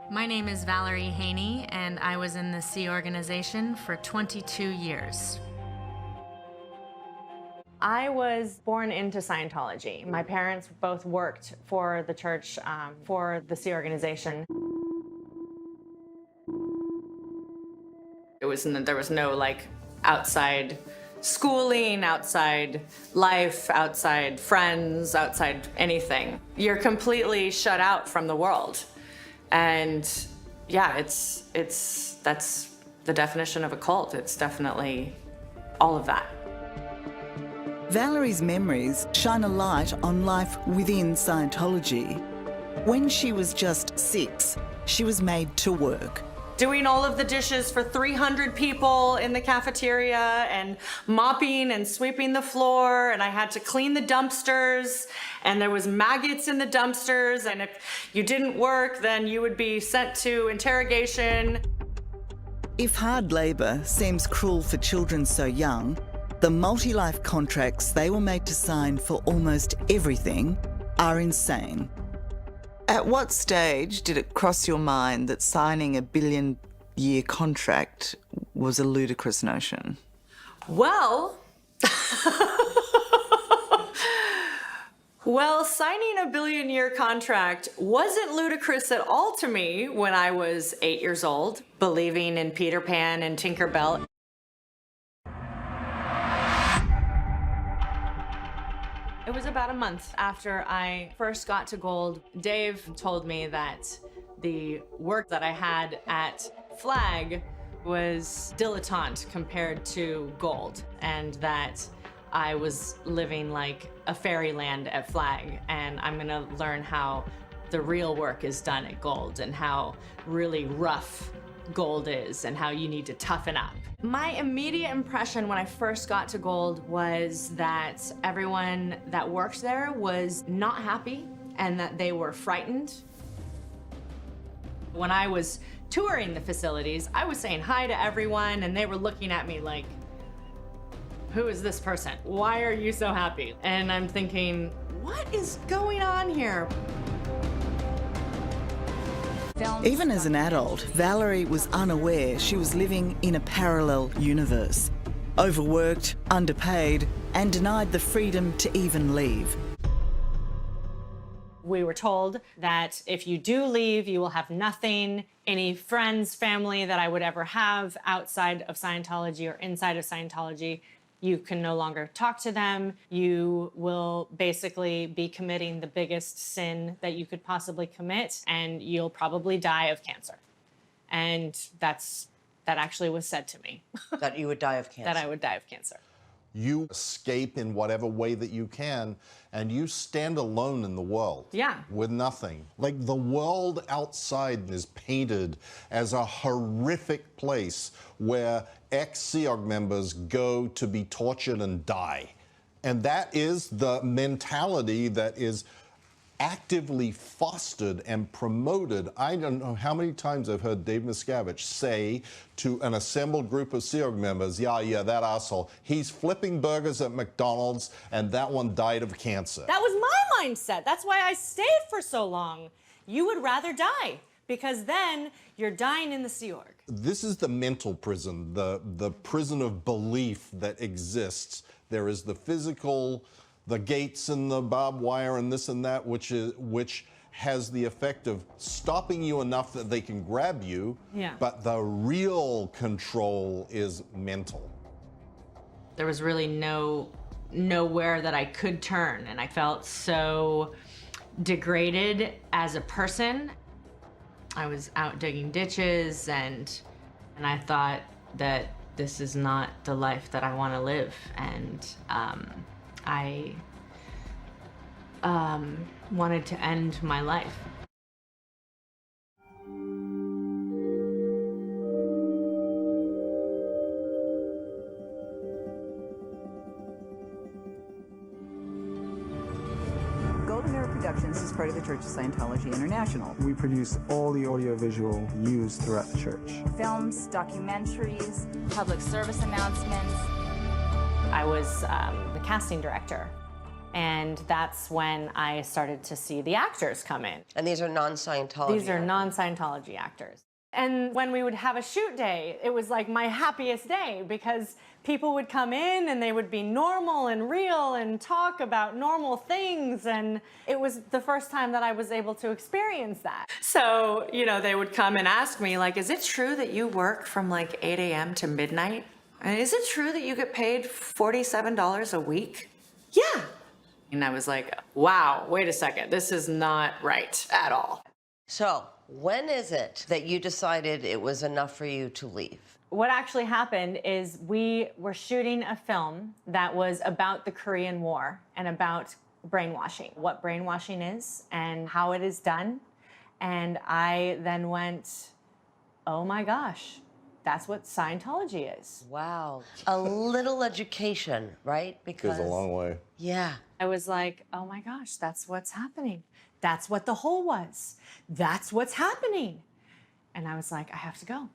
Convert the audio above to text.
My name is Valerie Haney, and I was in the Sea organization for 22 years. I was born into Scientology. My parents both worked for the church, for the Sea organization. There was no like outside schooling, outside life, outside friends, outside anything. You're completely shut out from the world. And yeah, that's the definition of a cult. It's definitely all of that. Valerie's memories shine a light on life within Scientology. When she was just 6, she was made to work. Doing all of the dishes for 300 people in the cafeteria and mopping and sweeping the floor, and I had to clean the dumpsters, and there was maggots in the dumpsters, and if you didn't work, then you would be sent to interrogation. If hard labour seems cruel for children so young, the multi-life contracts they were made to sign for almost everything are insane. At what stage did it cross your mind that signing a billion-year contract was a ludicrous notion? Well, signing a billion-year contract wasn't ludicrous at all to me when I was 8 years old, believing in Peter Pan and Tinker Bell. It was about a month after I first got to Gold. Dave told me that the work that I had at Flag was dilettante compared to Gold, and that I was living like a fairyland at Flag, and I'm gonna learn how the real work is done at Gold and how really rough Gold is and how you need to toughen up. My immediate impression when I first got to Gold was that everyone that worked there was not happy and that they were frightened. When I was touring the facilities, I was saying hi to everyone and they were looking at me like, who is this person? Why are you so happy? And I'm thinking, what is going on here? Even as an adult, Valerie was unaware she was living in a parallel universe. Overworked, underpaid, and denied the freedom to even leave. We were told that if you do leave, you will have nothing. Any friends, family that I would ever have outside of Scientology or inside of Scientology, you can no longer talk to them. You will basically be committing the biggest sin that you could possibly commit, and you'll probably die of cancer. And that actually was said to me. That you would die of cancer? That I would die of cancer. You escape in whatever way that you can, and you stand alone in the world. Yeah. With nothing. Like, the world outside is painted as a horrific place where ex-Sea Org members go to be tortured and die. And that is the mentality that is actively fostered and promoted. I don't know how many times I've heard Dave Miscavige say to an assembled group of Sea Org members, yeah, that asshole, he's flipping burgers at McDonald's and that one died of cancer. That was my mindset. That's why I stayed for so long. You would rather die, because then you're dying in the Sea Org. This is the mental prison, the prison of belief that exists. There is the physical, the gates and the barbed wire and this and that, which has the effect of stopping you enough that they can grab you. Yeah. But the real control is mental. There was really nowhere that I could turn, and I felt so degraded as a person. I was out digging ditches, and I thought that this is not the life that I want to live, and I wanted to end my life. Productions is part of the Church of Scientology International. We produce all the audiovisual used throughout the church. Films, documentaries, public service announcements. I was the casting director, And that's when I started to see the actors come in. And these are non-Scientology. These are non-Scientology actors. And when we would have a shoot day, it was like my happiest day because people would come in and they would be normal and real and talk about normal things. And it was the first time that I was able to experience that. So, you know, they would come and ask me, like, is it true that you work from like 8 a.m. to midnight? And is it true that you get paid $47 a week? Yeah. And I was like, wow, wait a second. This is not right at all. So, when is it that you decided it was enough for you to leave? What actually happened is we were shooting a film that was about the Korean War and about brainwashing, what brainwashing is and how it is done. And I then went, oh my gosh, that's what Scientology is. Wow. A little education, right? Goes a long way. Yeah. I was like, oh my gosh, that's what's happening. That's what the hole was. That's what's happening. And I was like, I have to go.